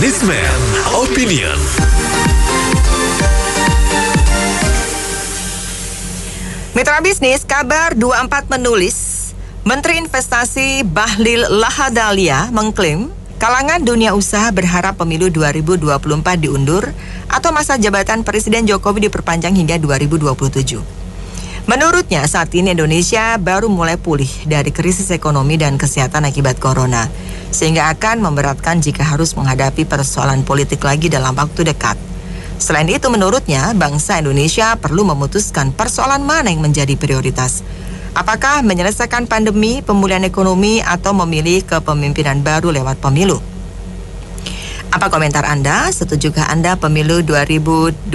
Newsman Opinion. Mitra bisnis, kabar 24 menulis, Menteri Investasi Bahlil Lahadalia mengklaim kalangan dunia usaha berharap pemilu 2024 diundur atau masa jabatan Presiden Jokowi diperpanjang hingga 2027. Menurutnya, saat ini Indonesia baru mulai pulih dari krisis ekonomi dan kesehatan akibat corona, sehingga akan memberatkan jika harus menghadapi persoalan politik lagi dalam waktu dekat. Selain itu, menurutnya, bangsa Indonesia perlu memutuskan persoalan mana yang menjadi prioritas. Apakah menyelesaikan pandemi, pemulihan ekonomi, atau memilih kepemimpinan baru lewat pemilu? Apa komentar Anda? Setujukah Anda pemilu 2024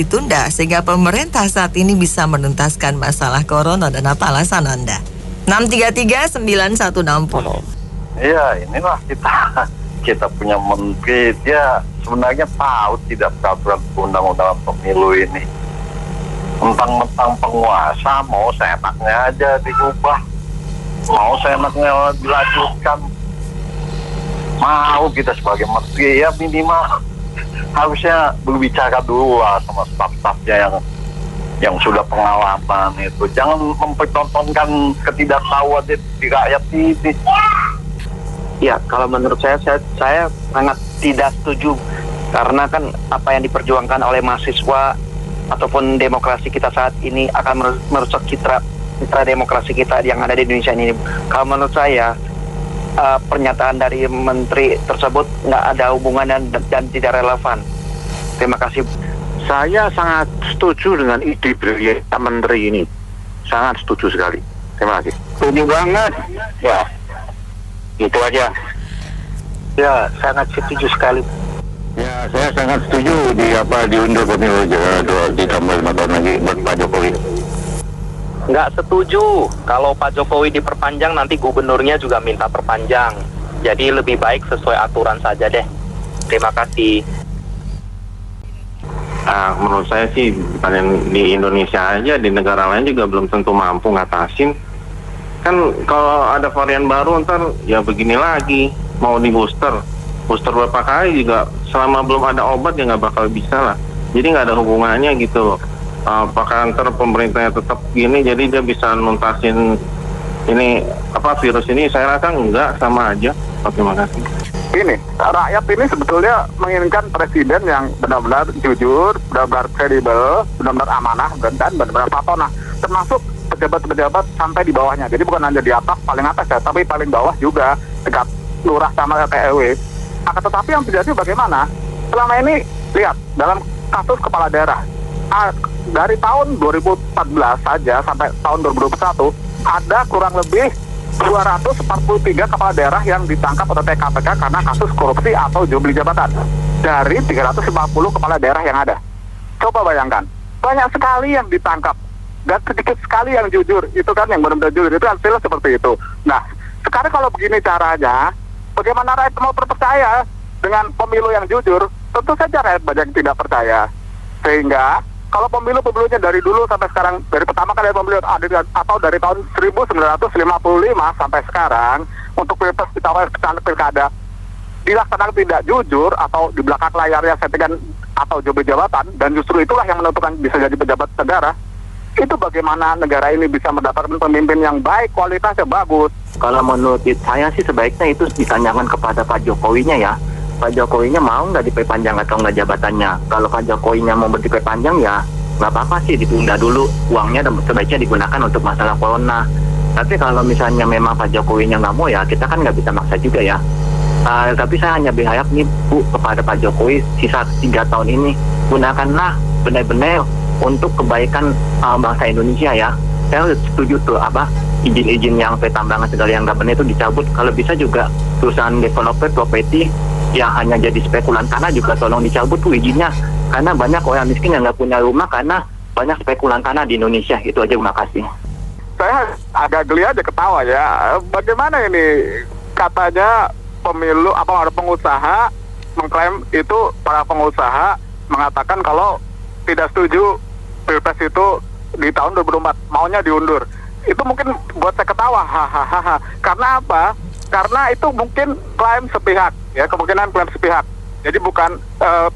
ditunda sehingga pemerintah saat ini bisa menuntaskan masalah corona, dan apa alasan Anda? 633-9160. Iya, inilah kita punya menteri, dia sebenarnya tahu tidak peraturan undang-undang pemilu ini. Mentang-mentang penguasa, mau seenaknya aja diubah, mau seenaknya dilanjutkan. Mau kita sebagai menteri ya minimal harusnya berbicara dulu lah sama staf-stafnya yang sudah pengalaman itu. Jangan mempertontonkan ketidaktahuan di rakyat ini. Ya, kalau menurut saya sangat tidak setuju, karena kan apa yang diperjuangkan oleh mahasiswa ataupun demokrasi kita saat ini akan merusak citra demokrasi kita yang ada di Indonesia ini. Kalau menurut saya pernyataan dari menteri tersebut nggak ada hubungan dan tidak relevan. Terima kasih. Saya sangat setuju dengan ide brilian menteri ini. Sangat setuju sekali. Terima kasih. Setuju banget. Ya, itu aja. Ya, sangat setuju sekali. Ya, saya sangat setuju diundur pemilu ditambah 5 tahun lagi buat Pak Jokowi. Nggak setuju. Kalau Pak Jokowi diperpanjang, nanti gubernurnya juga minta perpanjang. Jadi lebih baik sesuai aturan saja deh. Terima kasih. Menurut saya sih bukan di Indonesia aja, di negara lain juga belum tentu mampu ngatasin. Kan kalau ada varian baru ntar ya begini lagi, mau di booster berapa kali juga selama belum ada obat ya nggak bakal bisa lah. Jadi nggak ada hubungannya gitu. Apakah antar pemerintahnya tetap gini jadi dia bisa nuntasin ini virus ini? Saya rasa enggak, sama aja. Terima kasih. Ini rakyat ini sebetulnya menginginkan presiden yang benar-benar jujur, benar-benar kredibel, benar-benar amanah dan benar-benar patona, termasuk pejabat-pejabat sampai di bawahnya. Jadi bukan hanya di atas, paling atas ya, tapi paling bawah juga dekat lurah sama RT RW. Akan tetapi yang terjadi bagaimana? Selama ini lihat dalam kasus kepala daerah. Dari tahun 2014 saja sampai tahun 2021 ada kurang lebih 243 kepala daerah yang ditangkap oleh KPK karena kasus korupsi atau jual beli jabatan dari 350 kepala daerah yang ada. Coba bayangkan, banyak sekali yang ditangkap dan sedikit sekali yang jujur. Itu kan yang benar-benar jujur, itu hasilnya seperti itu. Nah, sekarang kalau begini caranya, bagaimana rakyat mau percaya dengan pemilu yang jujur? Tentu saja rakyat banyak yang tidak percaya. Sehingga kalau pemilunya dari dulu sampai sekarang, dari pertama kali pemilu atau dari tahun 1955 sampai sekarang, untuk pilkada dilaksanakan tidak jujur atau di belakang layarnya settingan atau jual jabatan, dan justru itulah yang menentukan bisa jadi pejabat negara. Itu bagaimana negara ini bisa mendapatkan pemimpin yang baik, kualitasnya bagus. Kalau menurut saya sih sebaiknya itu ditanyakan kepada Pak Jokowinya ya. Pak Jokowinya mau nggak diperpanjang atau nggak jabatannya. Kalau Pak Jokowinya mau diperpanjang ya nggak apa-apa sih, ditunda dulu. Uangnya sebaiknya digunakan untuk masalah corona. Tapi kalau misalnya memang Pak Jokowinya nggak mau ya kita kan nggak bisa maksa juga ya. Tapi saya hanya berharap nih Bu kepada Pak Jokowi sisa 3 tahun ini gunakanlah benar-benar untuk kebaikan bangsa Indonesia ya. Saya setuju tuh izin-izin yang pertambangan segala yang nggak benar itu dicabut. Kalau bisa juga perusahaan developer properti yang hanya jadi spekulan tanah juga tolong dicabut tuh izinnya, karena banyak orang miskin yang nggak punya rumah karena banyak spekulan tanah di Indonesia. Itu aja, terima kasih. Saya agak geli aja ketawa ya. Bagaimana ini katanya pemilu ada pengusaha mengklaim itu, para pengusaha mengatakan kalau tidak setuju Pilpres itu di tahun 2024 maunya diundur. Itu mungkin buat saya ketawa, hahaha. Karena apa? Karena itu mungkin klaim sepihak, ya, kemungkinan klaim sepihak. Jadi bukan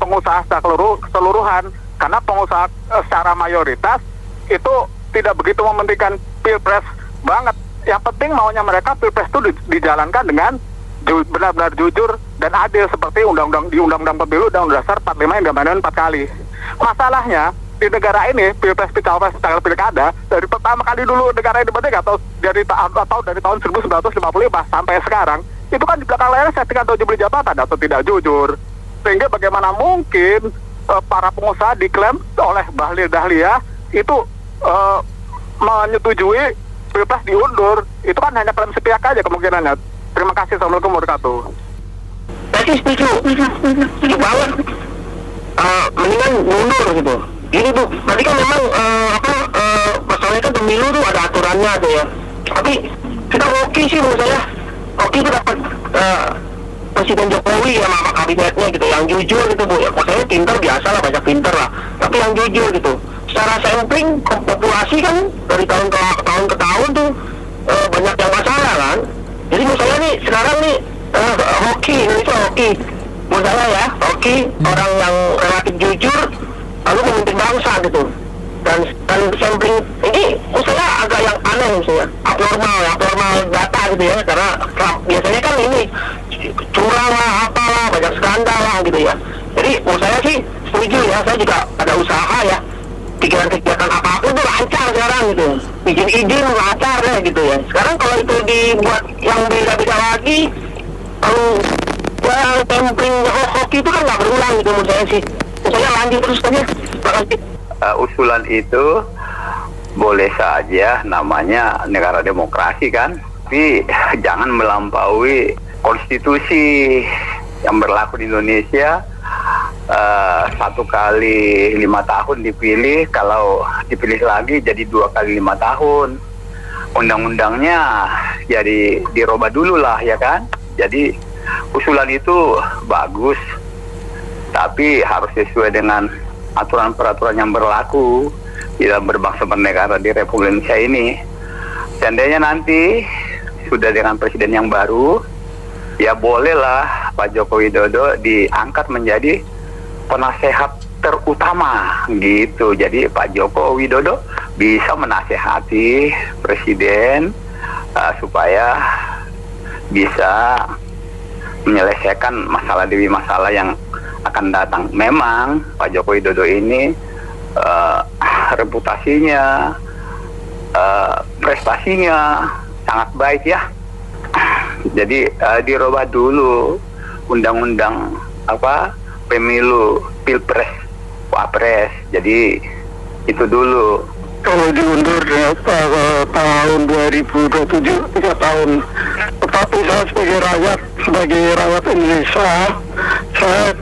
pengusaha secara keseluruhan, karena pengusaha secara mayoritas itu tidak begitu mementingkan pilpres banget. Yang penting maunya mereka pilpres itu dijalankan dengan benar-benar jujur dan adil seperti undang-undang pemilu, Undang-Undang Dasar 45 yang diamandemen 4 kali. Masalahnya di negara ini pilpres, pilpres, pilkada dari pertama kali dulu negara ini merdeka atau dari tahun 1955 sampai sekarang itu kan di belakang layar settingan atau jual beli jabatan atau tidak jujur, sehingga bagaimana mungkin para pengusaha diklaim oleh Bahlil Dahlia itu menyetujui pilpres diundur. Itu kan hanya klaim sepihak aja kemungkinannya. Terima kasih. Assalamualaikum warahmatullahi wabarakatuh. Tapi setuju banget. Mendingan mundur gitu. Gini Bu, tadi kan memang masalahnya kan pemilu tuh ada aturannya tuh ya. Tapi kita oke sih menurut saya. Oke itu dapat Presiden Jokowi ya sama kabinetnya gitu yang jujur gitu Bu. Ya maksudnya pinter biasa lah, banyak pinter lah. Tapi yang jujur gitu. Secara sampling populasi kan dari tahun ke tahun tuh banyak yang masalah kan. Jadi menurut saya nih sekarang nih hoki Indonesia hoki. Menurut saya ya hoki orang yang relatif jujur lalu memimpin bangsa gitu. Dan sampling ini menurut saya agak yang aneh misalnya abnormal data gitu ya, karena biasanya kan ini curang lah apalah banyak skandal lah gitu ya. Jadi menurut saya sih setuju ya, saya juga ada usaha ya, kegiatan apapun tuh lancar sekarang gitu, bikin izin lancar ya gitu ya. Sekarang kalau itu dibuat yang beda-beda lagi, kalau yang sampling hoki itu kan nggak berulang gitu menurut saya sih. Menurut saya lanjut terus aja. Terima kasih. Usulan itu boleh saja, namanya negara demokrasi kan, tapi jangan melampaui konstitusi yang berlaku di Indonesia. 1 kali 5 tahun dipilih, kalau dipilih lagi jadi 2 kali 5 tahun. Undang-undangnya jadi dirubah dulu lah ya kan. Jadi usulan itu bagus, tapi harus sesuai dengan aturan-peraturan yang berlaku di dalam berbangsa bernegara di Republik Indonesia ini. Seandainya nanti sudah dengan presiden yang baru, ya bolehlah Pak Joko Widodo diangkat menjadi penasehat terutama gitu. Jadi Pak Joko Widodo bisa menasehati presiden supaya bisa menyelesaikan masalah demi masalah yang akan datang. Memang Pak Joko Widodo ini reputasinya, prestasinya sangat baik ya. Jadi dirubah dulu undang-undang pemilu, pilpres, wapres. Jadi itu dulu. Kalau diundur tahun 2027 3 tahun, tetapi saya sebagai rakyat Indonesia, saya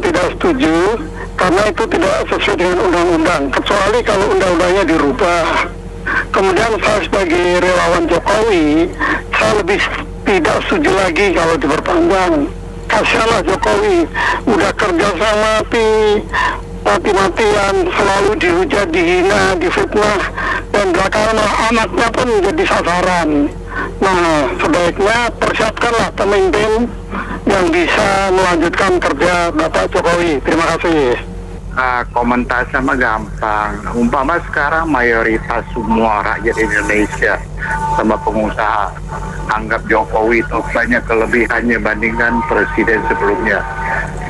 tidak setuju karena itu tidak sesuai dengan undang-undang, kecuali kalau undang-undangnya dirubah. Kemudian saya sebagai relawan Jokowi, saya lebih tidak setuju lagi kalau diperpanjang. Kasihanlah Jokowi, udah kerja sama mati-matian, selalu dihujat, dihina, difitnah, dan belakangan anaknya pun jadi sasaran. Nah, sebaiknya persiapkanlah pemimpin yang bisa melanjutkan kerja Bapak Jokowi. Terima kasih. Komentar sama gampang. Umpama sekarang mayoritas semua rakyat Indonesia sama pengusaha anggap Jokowi itu banyak kelebihannya bandingkan presiden sebelumnya.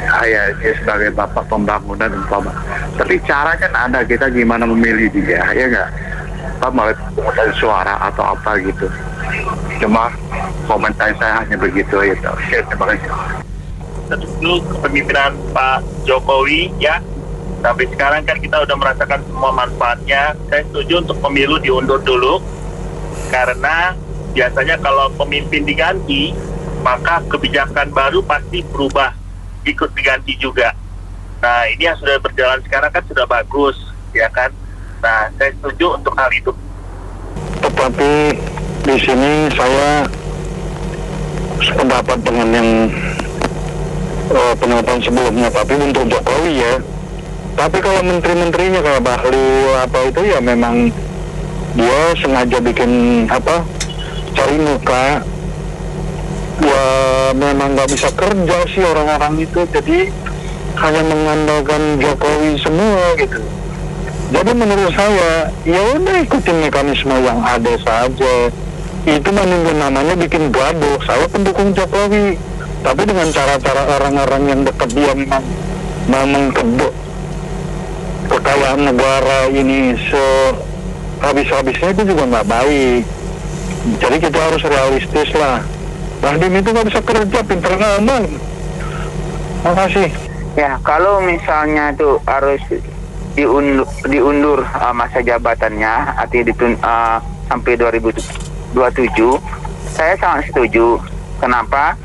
Saya sebagai bapak pembangunan umpama. Tapi cara kan ada, kita gimana memilih dia, ya nggak? Apa melalui pemungutan suara atau apa gitu. Cuma komentar saya hanya begitu ya. Terima kasih. Dulu kepemimpinan Pak Jokowi ya. Tapi sekarang kan kita udah merasakan semua manfaatnya. Saya setuju untuk pemilu diundur dulu, karena biasanya kalau pemimpin diganti, maka kebijakan baru pasti berubah, ikut diganti juga. Nah, ini yang sudah berjalan sekarang kan sudah bagus, ya kan? Nah, saya setuju untuk hal itu. Tetapi di sini saya sependapat dengan yang pendapat sebelumnya, tapi untuk Jokowi ya. Tapi kalau menteri-menterinya kayak Bahlil apa itu ya memang dia sengaja bikin cari muka. Ya memang nggak bisa kerja sih orang-orang itu. Jadi hanya mengandalkan Jokowi semua gitu. Jadi menurut saya, ya udah ikutin mekanisme yang ada saja. Itu namanya bikin gaduh. Saya pendukung Jokowi, tapi dengan cara-cara orang-orang yang dekat dia memang kekayaan negara ini habis-habisnya itu juga nggak baik. Jadi kita harus realistis lah. Bahdim itu nggak bisa kerja, pinter ngomong. Makasih. Ya, kalau misalnya itu harus diundur masa jabatannya, artinya sampai 2027, saya sangat setuju. Kenapa?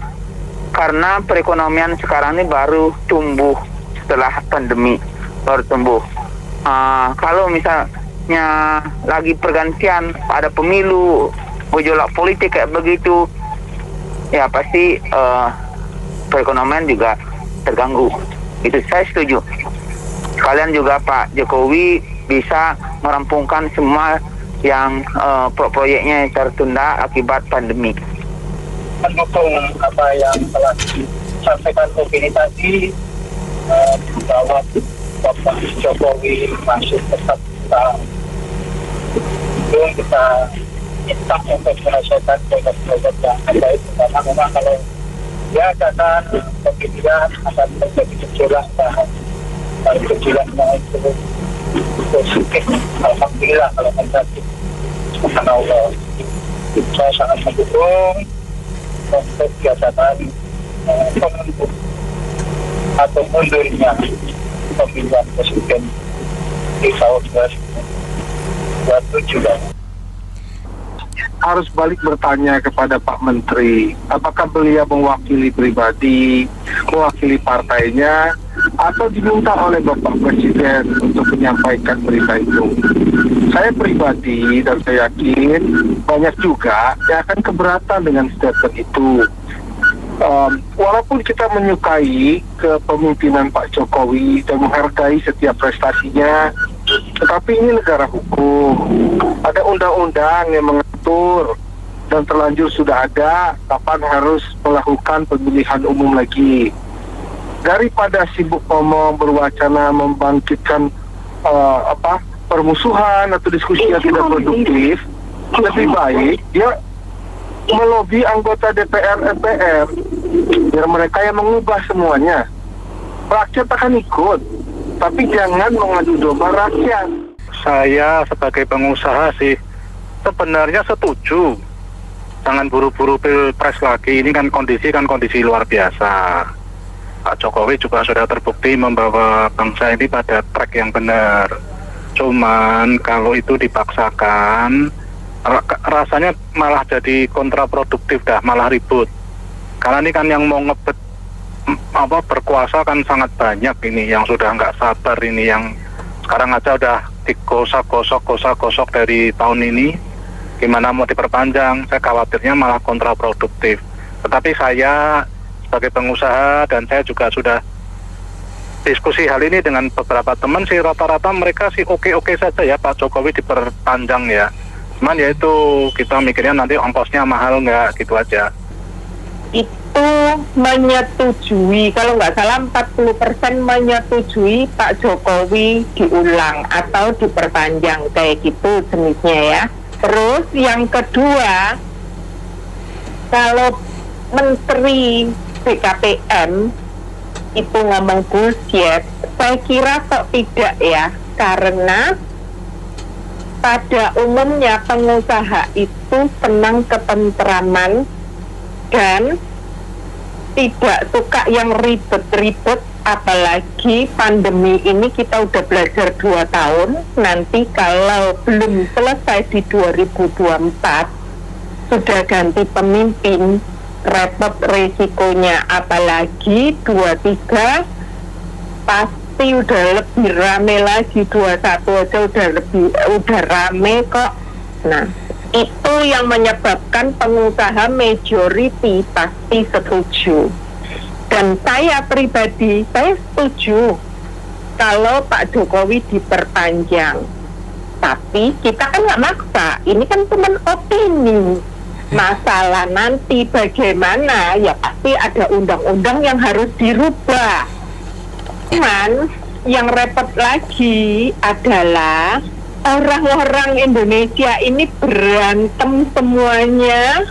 Karena perekonomian sekarang ini baru tumbuh setelah pandemi, baru tumbuh. Kalau misalnya lagi pergantian, ada pemilu, gejolak politik kayak begitu, ya pasti perekonomian juga terganggu. Itu saya setuju. Kalian juga Pak Jokowi bisa merampungkan semua yang proyeknya tertunda akibat pandemi. Mendukung apa yang telah disampaikan opini tadi, bahwa Bapak Jokowi masih tetap kita minta untuk menyelesaikan proyek-proyek yang ada itu, karena memang kalau diadakan pemilihan akan terjadi gejolak dan gejolaknya itu positif. Alhamdulillah kalau terjadi, subhanallah. Saya sangat mendukung untuk diadakan atau mundurnya pemilihan presiden di tahun 2027. Harus balik bertanya kepada Pak Menteri, apakah beliau mewakili pribadi, mewakili partainya, atau diminta oleh Bapak Presiden untuk menyampaikan berita itu. Saya pribadi dan saya yakin banyak juga yang akan keberatan dengan statement itu. Walaupun kita menyukai kepemimpinan Pak Jokowi dan menghargai setiap prestasinya, tetapi ini negara hukum. Ada undang-undang yang mengatur dan terlanjur sudah ada kapan harus melakukan pemilihan umum lagi. Daripada sibuk ngomong, berwacana, membangkitkan permusuhan atau diskusi yang tidak produktif, lebih baik dia melobi anggota DPR, MPR, biar mereka yang mengubah semuanya. Rakyat akan ikut, tapi jangan mengadu domba rakyat. Saya sebagai pengusaha sih sebenarnya setuju. Jangan buru-buru pilpres lagi. Ini kan kondisi luar biasa. Pak Jokowi juga sudah terbukti membawa bangsa ini pada track yang benar. Cuman kalau itu dipaksakan, rasanya malah jadi kontraproduktif dah, malah ribut. Karena ini kan yang mau ngebet berkuasa kan sangat banyak ini, yang sudah nggak sabar ini, yang sekarang aja udah digosok-gosok dari tahun ini, gimana mau diperpanjang. Saya khawatirnya malah kontraproduktif. Tetapi saya sebagai pengusaha dan saya juga sudah diskusi hal ini dengan beberapa teman sih, rata-rata mereka sih oke-oke saja ya Pak Jokowi diperpanjang ya. Cuman ya itu kita mikirnya nanti ongkosnya mahal nggak, gitu aja. Itu menyetujui, kalau nggak salah 40% menyetujui Pak Jokowi diulang atau diperpanjang kayak gitu jenisnya ya. Terus yang kedua, kalau Menteri BKPM itu ngomong bullshit, saya kira kok tidak ya, karena pada umumnya pengusaha itu senang ketentraman dan tidak suka yang ribet-ribet, apalagi pandemi ini kita udah belajar 2 tahun, nanti kalau belum selesai di 2024 sudah ganti pemimpin, repot resikonya, apalagi 23 pasti udah lebih rame lagi, 21 aja udah rame kok. Nah, itu yang menyebabkan pengusaha majority pasti setuju. Dan saya pribadi, saya setuju kalau Pak Jokowi diperpanjang. Tapi kita kan nggak maksa, ini kan cuma opini. Masalah nanti bagaimana, ya pasti ada undang-undang yang harus dirubah. Cuman yang repot lagi adalah orang-orang Indonesia ini berantem semuanya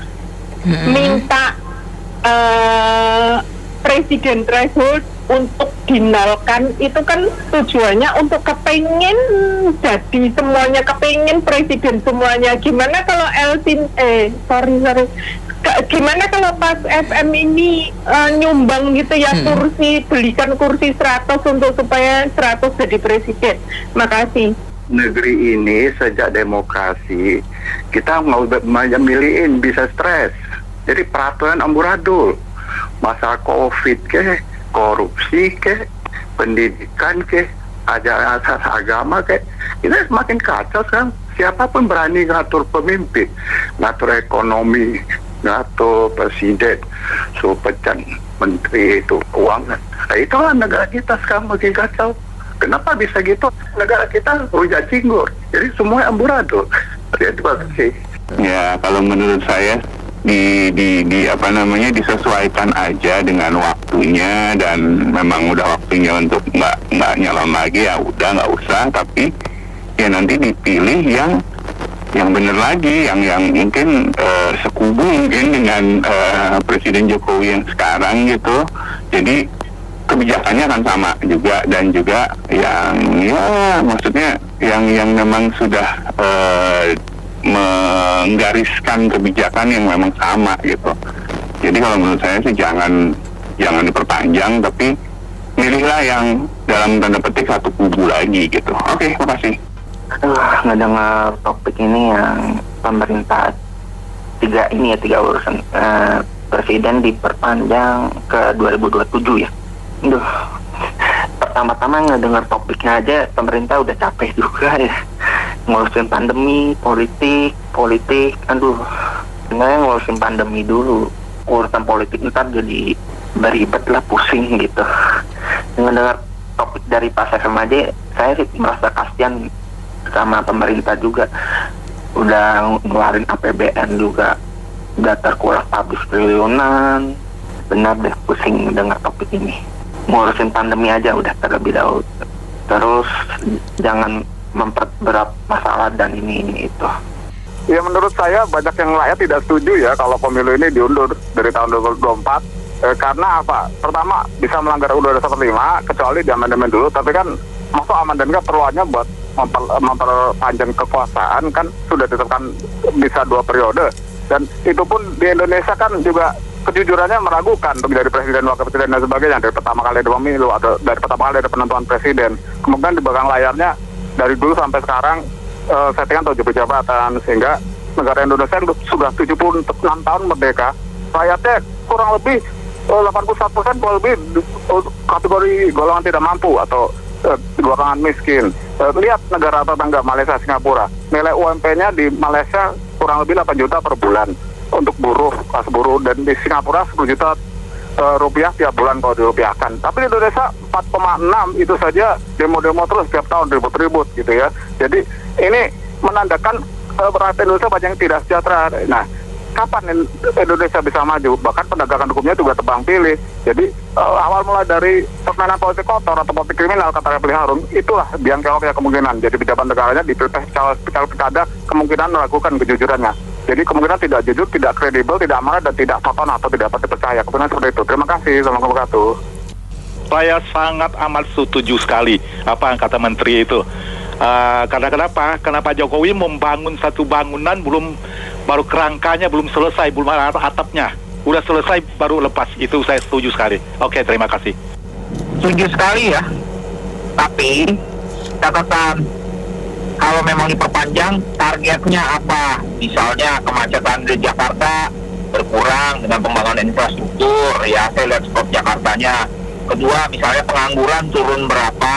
minta presiden threshold untuk dinolkan. Itu kan tujuannya untuk kepengen jadi semuanya, kepengen presiden semuanya. Gimana kalau gimana kalau pas FM ini nyumbang gitu ya, kursi, belikan kursi 100 untuk supaya 100 jadi presiden. Makasih. Negeri ini sejak demokrasi kita mau milihin bisa stres. Jadi peraturan amburadul, masalah COVID ke, korupsi ke, pendidikan ke, ajaran agama ke, kita semakin kacau sekarang. Siapapun berani ngatur pemimpin, ngatur ekonomi, ngatur presiden, so pecat menteri itu keuangan. Nah, itulah negara kita sekarang makin kacau. Kenapa bisa gitu? Negara kita rujak cingur, jadi semua amburadul. Terima kasih. Ya, kalau menurut saya disesuaikan aja dengan waktunya, dan memang udah waktunya untuk nggak nyalon lagi, ya udah nggak usah. Tapi ya nanti dipilih yang benar lagi, yang mungkin sekubu mungkin dengan Presiden Jokowi yang sekarang gitu. Jadi kebijakannya akan sama juga, dan juga maksudnya yang memang sudah menggariskan kebijakan yang memang sama gitu. Jadi kalau menurut saya sih jangan diperpanjang, tapi milihlah yang dalam tanda petik satu kubu lagi gitu. Oke, makasih. Ngedengar topik ini yang pemerintah tiga urusan presiden diperpanjang ke 2027 ya. Pertama-tama ngedengar topiknya aja pemerintah udah capek juga ya, ngurusin pandemi, politik, sebenarnya ngurusin pandemi dulu, urusan politik ntar jadi beribet lah, pusing gitu. Ngedengar topik dari Pak FM aja, saya sih merasa kasihan sama pemerintah juga, udah ngeluarin APBN juga udah terkuras habis triliunan. Benar deh, pusing dengar topik ini. Ngurusin pandemi aja udah terlebih dahulu, terus jangan memperberat masalah dan ini itu. Ya, menurut saya banyak yang rakyat tidak setuju ya kalau pemilu ini diundur dari tahun 2024. Karena apa? Pertama, bisa melanggar Undang-Undang 45 kecuali di amandemen dulu. Tapi kan masuk amandemen kan perluannya buat memperpanjang kekuasaan, kan sudah ditetapkan bisa 2 periode. Dan itu pun di Indonesia kan juga kejujurannya meragukan untuk jadi presiden, wakil presiden dan sebagainya. Dari pertama kali ada pemilu, atau dari pertama kali ada penentuan presiden, kemudian di belakang layarnya dari dulu sampai sekarang settingan 7 jabatan, sehingga negara Indonesia sudah 76 tahun merdeka, rakyatnya kurang lebih 81% kurang lebih kategori golongan tidak mampu atau golongan miskin. Lihat negara tetangga Malaysia, Singapura, nilai UMP-nya di Malaysia kurang lebih 8 juta per bulan untuk buruh, kelas buruh, dan di Singapura 10 juta rupiah tiap bulan kalau dirupiahkan. Tapi di Indonesia 4,6 itu saja demo-demo terus tiap tahun, ribut-ribut gitu ya. Jadi ini menandakan rakyat Indonesia banyak yang tidak sejahtera. Nah, kapan Indonesia bisa maju? Bahkan penegakan hukumnya juga tebang pilih. Jadi awal mulai dari permainan politik kotor atau politik kriminal, kata Refli Harun, itulah biang keroknya kemungkinan. Jadi pejabat negaranya di pilpres pilkada kemungkinan melakukan kejujurannya. Jadi kemungkinan tidak jujur, tidak kredibel, tidak amanah, dan tidak tonton atau tidak dapat dipercaya. Kemungkinan seperti itu. Terima kasih. Assalamualaikum warahmatullahi wabarakatuh. Saya sangat amat setuju sekali apa yang kata Menteri itu. Karena kenapa Jokowi membangun satu bangunan baru kerangkanya belum selesai, belum ada atapnya, udah selesai baru lepas. Itu saya setuju sekali. Oke, terima kasih. Setuju sekali ya. Tapi catatan, kalau memang diperpanjang, targetnya apa? Misalnya kemacetan di Jakarta berkurang dengan pembangunan infrastruktur, ya saya lihat skop Jakartanya. Kedua, misalnya pengangguran turun berapa?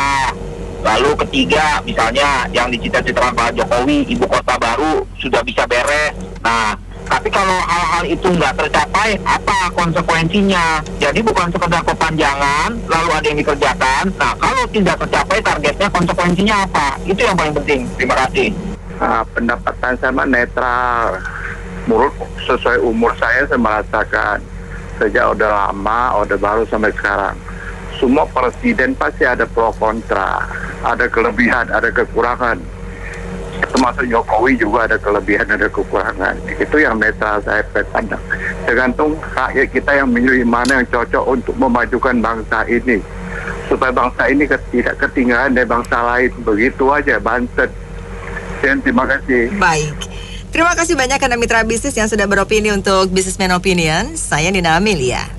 Lalu ketiga, misalnya yang dicita-citakan Pak Jokowi, ibu kota baru sudah bisa beres. Nah, tapi kalau hal-hal itu nggak tercapai, apa konsekuensinya? Jadi bukan sekedar perpanjangan, lalu ada yang dikerjakan. Nah, kalau tidak tercapai targetnya, konsekuensinya apa? Itu yang paling penting. Terima kasih. Pendapatan saya netral. Menurut sesuai umur saya merasakan sejak Orde Lama, Orde Baru sampai sekarang. semua presiden pasti ada pro kontra, ada kelebihan, ada kekurangan. Termasuk Jokowi juga ada kelebihan, ada kekurangan. Itu yang netral saya pandang. Tergantung rakyat kita yang memilih mana yang cocok untuk memajukan bangsa ini, supaya bangsa ini tidak ketinggalan dari bangsa lain. Begitu aja, Banten. Dan terima kasih. Baik. Terima kasih banyak karena mitra bisnis yang sudah beropini untuk Businessman Opinion. Saya Nina Amelia.